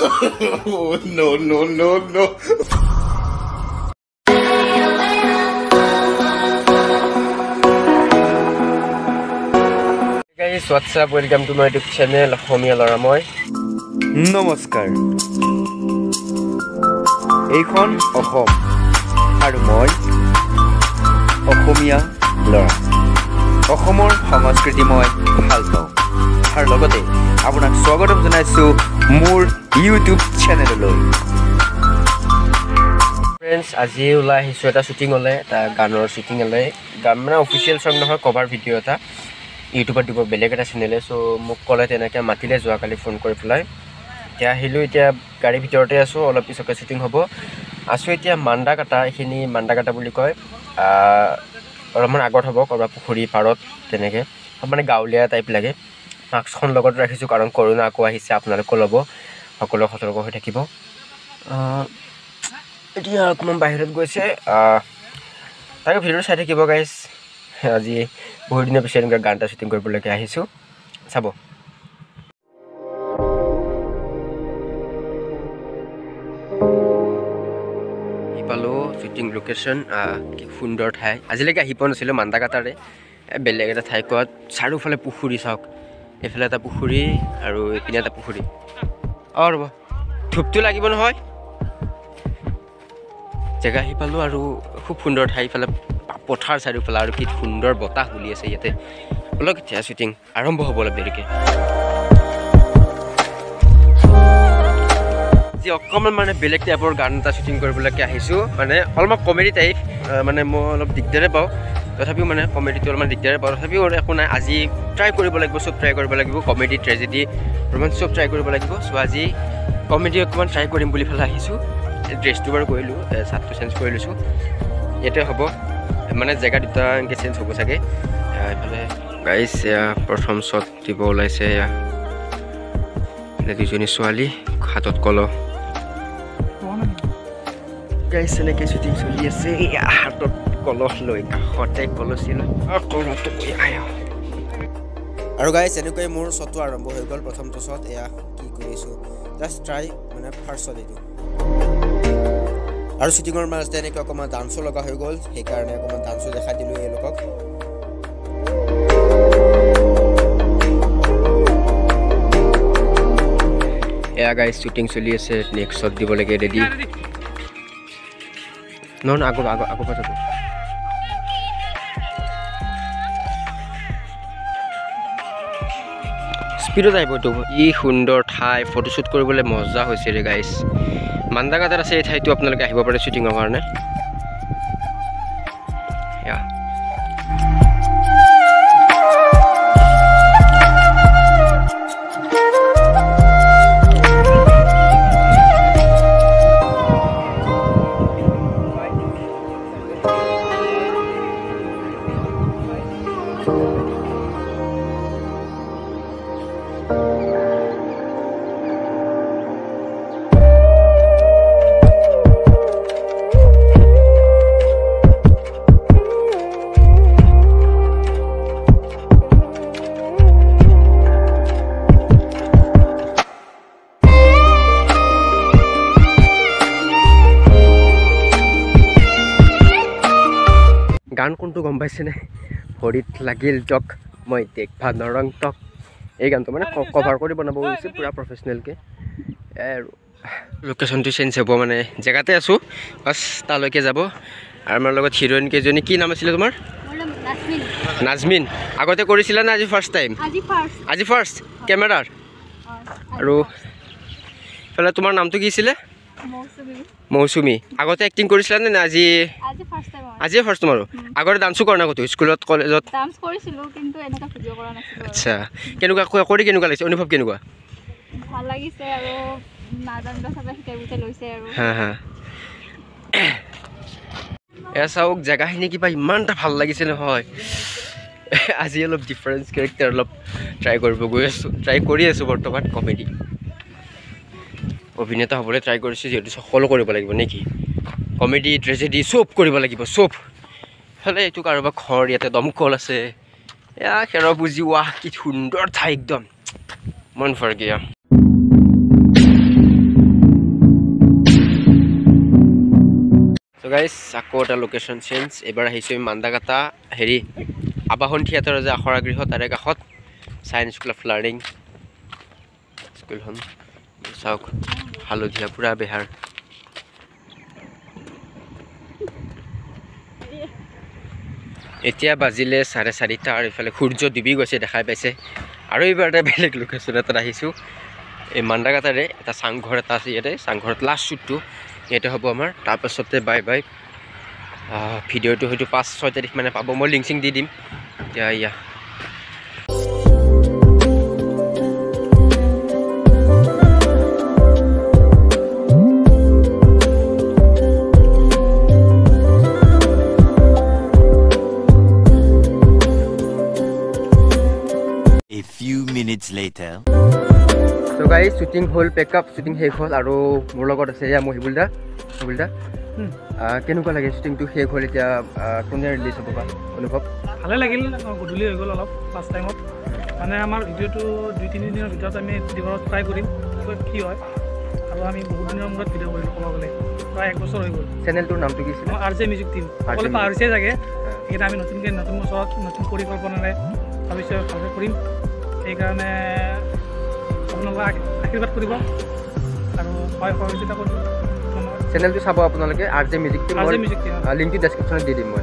Oh, no, no, no, no. Hey guys, what's up? Welcome to my YouTube channel, Homia Loramoy. নমস্কাৰ এইখন অসম আৰু মই অসমীয়া ল'ৰা অসমৰ সংস্কৃতি মই ভাল পাওঁ আৰু লগতে আপোনাক স্বাগতম জনাইছোঁ মোৰ ইউটিউব চেনেললৈ ফ্ৰেণ্ডছ আজি ওলাই আহিছোঁ এটা শ্বুটিং হ'লে এটা গানৰ শ্বুটিং হ'লে গান মানে অফিচিয়েল ছং নহয় কভাৰ ভিডিঅ' এটা ইউটিউবত দিব বেলেগ এটা চেনেলে চ' মোক ক'লে তেনেকৈ মাতিলে যোৱাকালি ফোন কৰি পেলাই এতিয়া আহিলোঁ এতিয়া গাড়ীৰ ভিতৰতে আছোঁ অলপ পিছতে শ্বুটিং হ'ব আছোঁ এতিয়া মাণ্ডাকাটা এইখিনি মাণ্ডাকাটা বুলি কয় অলপমান আগত হ'ব ক'ৰবাত পুখুৰী পাৰত তেনেকৈ মানে গাঁৱলীয়া টাইপ লাগে মাস্কখন লগত ৰাখিছোঁ কাৰণ কৰোণা আকৌ আহিছে আপোনালোকেও ল'ব সকলো সতৰ্ক হৈ থাকিব এতিয়া অকণমান বাহিৰত গৈছে তাকে ভিডিঅ'টো চাই থাকিব গাইজ আজি বহুত দিনৰ পিছত এনেকুৱা গান এটা শ্বুটিং কৰিবলৈকে আহিছোঁ চাব পালোঁ শ্বুটিং লোকেশ্যন কি সুন্দৰ ঠাই আজিলৈকে আহি পোৱা নাছিলোঁ মাণ্ডাকাটাৰে বেলেগ এটা ঠাই কোৱাত চাৰিওফালে পুখুৰী চাওক এইফালে এটা পুখুৰী আৰু এইপিনে এটা পুখুৰী ৰ'ব ধূপটো লাগিব নহয় জেগা আহি পালোঁ আৰু খুব সুন্দৰ ঠাই ইফালে পথাৰ চাৰিওফালে আৰু কি সুন্দৰ বতাহ বলি আছে ইয়াতে অলপ এতিয়া শ্বুটিং আৰম্ভ হ'ব অলপ দেৰিকৈ আজি অকণমান মানে বেলেগ টাইপৰ গান এটা শ্বুটিং কৰিবলৈকে আহিছোঁ মানে অলপমান কমেডি টাইপ মানে মই অলপ দিগদাৰে পাওঁ তথাপিও মানে কমেডিটো অলপমান দিগদাৰে পাওঁ তথাপিও একো নাই আজি ট্ৰাই কৰিব লাগিব চব ট্ৰাই কৰিব লাগিব কমেডি ট্ৰেজেডি ৰোমাঞ্চ চব ট্ৰাই কৰিব লাগিব চ' আজি কমেডি অকণমান ট্ৰাই কৰিম বুলি পেলাই আহিছোঁ ড্ৰেছটো বাৰু কৰিলোঁ চাৰ্টটো চেঞ্জ কৰি লৈছোঁ ইয়াতে হ'ব মানে জেগা দুটা এনেকৈ চেঞ্জ হ'ব চাগে এইফালে গাইছ এয়া প্ৰথম শ্বট দিব ওলাইছে এয়া দুজনী ছোৱালী হাতত কলহ গাইছ এনেকৈ শ্বুটিং চলি আছে এয়া হাতত কলহ লৈ কাষতে কলচী লৈ আৰু গাইছ এনেকৈ মোৰ শ্বটটো আৰম্ভ হৈ গ'ল প্ৰথমটো শ্বট এয়া কি কৰিছোঁ জাষ্ট ট্ৰাই মানে ফাৰ্ষ্ট শ্বট এইটো আৰু শ্বুটিঙৰ মাজতে এনেকৈ অকণমান ডান্সো লগা হৈ গ'ল সেইকাৰণে অকণমান ডান্সো দেখাই দিলোঁ এওঁলোকক এয়া গাইজ শ্বুটিং চলি আছে নেক্সট শ্বট দিব লাগে ৰেডি নহয় আগৰ পৰা যাব স্পীডত আহিব এইটো ই সুন্দৰ ঠাই ফটোশ্বুট কৰিবলৈ মজা হৈছে ৰে গাইজ মাণ্ডাকাটাত আছে এই ঠাইটো আপোনালোকে আহিব পাৰে শ্বুটিঙৰ কাৰণে গান কোনটো গম পাইছেনে ভৰিত লাগিল জক মই দেখভা নৰং টক এই গানটো মানে কভাৰ কৰি বনাব গৈছে পূৰা প্ৰফেচনেলকৈ আৰু লোকেশ্যনটো চেঞ্জ হ'ব মানে জেগাতে আছোঁ বাছ তালৈকে যাব আৰু আমাৰ লগত হিৰইন কেইজনী কি নাম আছিলে তোমাৰ নাজমিন আগতে কৰিছিলা নে আজি ফাৰ্ষ্ট টাইম আজি ফাৰ্ষ্ট কেমেৰাৰ আৰু ইফালে তোমাৰ নামটো কি আছিলে মৌচুমী আগতে এক্টিং কৰিছিলা নে আজি আজিয়ে ফাৰ্ষ্ট তোমাৰো আগতে ডান্সো কৰা নাই ক'তো স্কুলত কলেজত ডান্স কৰিছিলোঁ কিন্তু এনেকা ভিডিঅ' কৰা নাছিলোঁ আচ্ছা কেনেকুৱা কৰি কেনেকুৱা লাগিছে অনুভৱ কেনেকুৱা ভাল লাগিছে আৰু নাজানিলে চবে শিকাই লৈছে আৰু হা এয়া চাওক জেগাখিনি কিবা ইমান এটা ভাল লাগিছে নহয় আজি অলপ ডিফাৰেঞ্চ কেৰেক্টাৰ অলপ ট্ৰাই কৰি আছোঁ বৰ্তমান কমেডি অভিনেতা হ'বলৈ ট্ৰাই কৰিছোঁ যিহেতু সকলো কৰিব লাগিব নেকি কমেডি ট্ৰেজেডি চব কৰিব লাগিব চব হ'লে এইটো কাৰোবাৰ ঘৰ ইয়াতে দমকল আছে এয়া খেৰৰ বুজি ৱাহ কি সুন্দৰ ঠাই একদম মন ফৰগিয়া গাইজ আকৌ এটা লোকেশ্যন চেঞ্জ এইবাৰ আহিছোঁ আমি মান্দাকাটা হেৰি আবাহন থিয়েটাৰৰ যে আখৰা গৃহ তাৰে কাষত চাইন্স স্কুল অফ লাৰ্ণিং স্কুলখন চাওক হালধীয়া পুৰা বেহাৰ এতিয়া বাজিলে 4:30 আৰু ইফালে সূৰ্য ডুবি গৈছে দেখাই পাইছে আৰু এইবাৰ এটা বেলেগ লোকেশ্যন এটাত আহিছোঁ এই মান্দাকাটাৰে এটা চাংঘৰ এটা আছে ইয়াতে চাংঘৰত লাষ্ট শ্বুটটো ইয়াতে হ'ব আমাৰ তাৰপাছতে বাই বাই ভিডিঅ'টো হয়তো 5-6 তাৰিখ মানে পাব মই লিংক চিং দি দিম এতিয়া ইয়া A few minutes later. তো গাইজ শ্বুটিং হ'ল পেকআপ শ্বুটিং শেষ হ'ল আৰু মোৰ লগত আছে এয়া মহিবুল দা কেনেকুৱা লাগে শ্বুটিংটো শেষ হ'ল এতিয়া কোনে ৰিলিজ হ'ব বা অনুভৱ ভালে লাগিল গধূলি হৈ গ'ল অলপ ফাৰ্ষ্ট টাইমত মানে আমাৰ ভিডিঅ'টো 2-3 দিনৰ ভিতৰত আমি দিবলৈ ট্ৰাই কৰিম কি হয় আৰু আমি বহুত দিনৰ মূৰত ভিডিঅ' কৰিলোঁ ক'ব গ'লে প্ৰায় 1 বছৰ হৈ গ'ল চেনেলটোৰ নামটো কি আছিল RJ মিউজিক টিম সকলোৱে পাহৰিছে চাগে সেইকেইটা আমি নতুন বছৰত নতুন পৰিকল্পনাৰে ভাবিছোঁ ভালকৈ কৰিম সেইকাৰণে আপোনালোকে আশীৰ্বাদ কৰিব আৰু সহযোগিতা কৰিব চেনেলটো চাব আপোনালোকে RJ music team music team লিংকটো ডেছক্ৰিপশ্যনত দি দিম মই